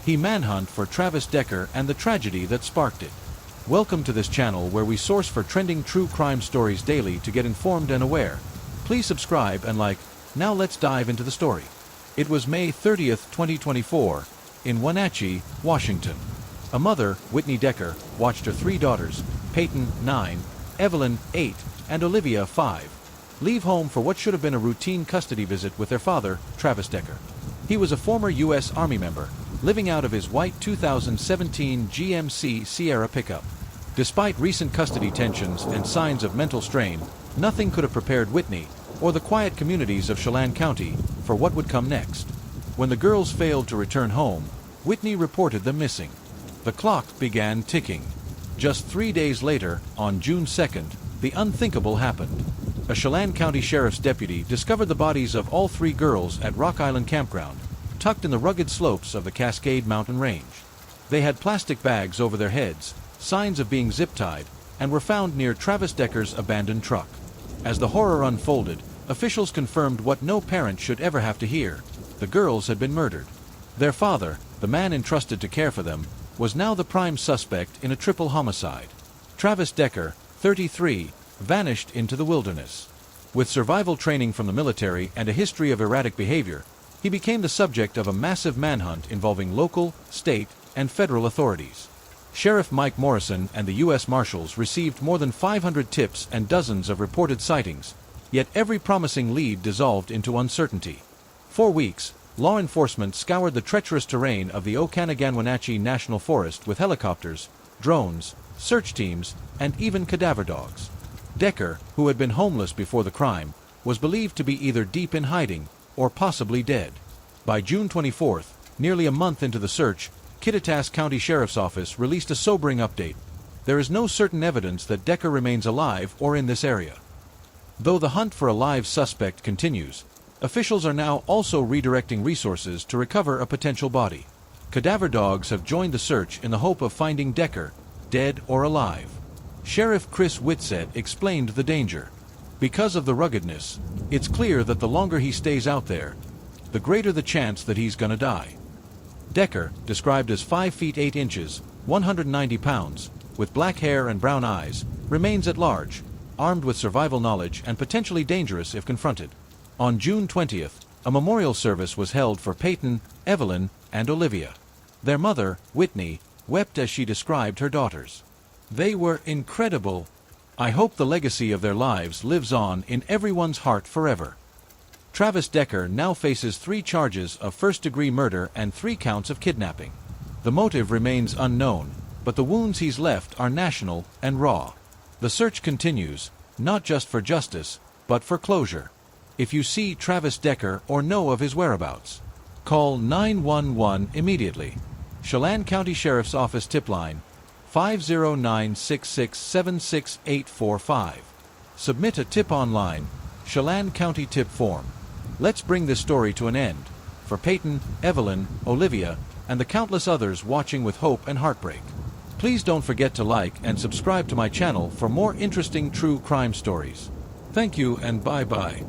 He manhunt for Travis Decker and the tragedy that sparked it. Welcome to this channel where we source for trending true crime stories daily to get informed and aware. Please subscribe and like. Now let's dive into the story. It was May 30th, 2024, in Wenatchee, Washington. A mother, Whitney Decker, watched her three daughters, Paityn, 9, Evelyn, 8, and Olivia, 5, leave home for what should have been a routine custody visit with their father, Travis Decker. He was a former U.S. Army member, living out of his white 2017 GMC Sierra pickup. Despite recent custody tensions and signs of mental strain, nothing could have prepared Whitney, or the quiet communities of Chelan County, for what would come next. When the girls failed to return home, Whitney reported them missing. The clock began ticking. Just 3 days later, on June 2nd, the unthinkable happened. A Chelan County Sheriff's deputy discovered the bodies of all three girls at Island Campground, tucked in the rugged slopes of the Cascade Mountain Range. They had plastic bags over their heads, signs of being zip-tied, and were found near Travis Decker's abandoned truck. As the horror unfolded, officials confirmed what no parent should ever have to hear: the girls had been murdered. Their father, the man entrusted to care for them, was now the prime suspect in a triple homicide. Travis Decker, 33, vanished into the wilderness. With survival training from the military and a history of erratic behavior, he became the subject of a massive manhunt involving local, state, and federal authorities. Sheriff Mike Morrison and the U.S. Marshals received more than 500 tips and dozens of reported sightings, yet every promising lead dissolved into uncertainty. For weeks, law enforcement scoured the treacherous terrain of the Okanogan-Wenatchee National Forest with helicopters, drones, search teams, and even cadaver dogs. Decker, who had been homeless before the crime, was believed to be either deep in hiding or possibly dead. By June 24th, nearly a month into the search, Chelan County Sheriff's Office released a sobering update. There is no certain evidence that Decker remains alive or in this area. Though the hunt for a live suspect continues, officials are now also redirecting resources to recover a potential body. Cadaver dogs have joined the search in the hope of finding Decker, dead or alive. Sheriff Chris Whitsett explained the danger. Because of the ruggedness, it's clear that the longer he stays out there, the greater the chance that he's gonna die. Decker, described as 5 feet 8 inches, 190 pounds, with black hair and brown eyes, remains at large, armed with survival knowledge and potentially dangerous if confronted. On June 20th, a memorial service was held for Paityn, Evelyn, and Olivia. Their mother, Whitney, wept as she described her daughters. "They were incredible. I hope the legacy of their lives lives on in everyone's heart forever." Travis Decker now faces 3 charges of first-degree murder and 3 counts of kidnapping. The motive remains unknown, but the wounds he's left are national and raw. The search continues, not just for justice, but for closure. If you see Travis Decker or know of his whereabouts, call 911 immediately. Chelan County Sheriff's Office tip line, 509-6676845. Submit a tip online, Chelan County Tip Form. Let's bring this story to an end. For Paityn, Evelyn, Olivia, and the countless others watching with hope and heartbreak. Please don't forget to like and subscribe to my channel for more interesting true crime stories. Thank you and bye-bye.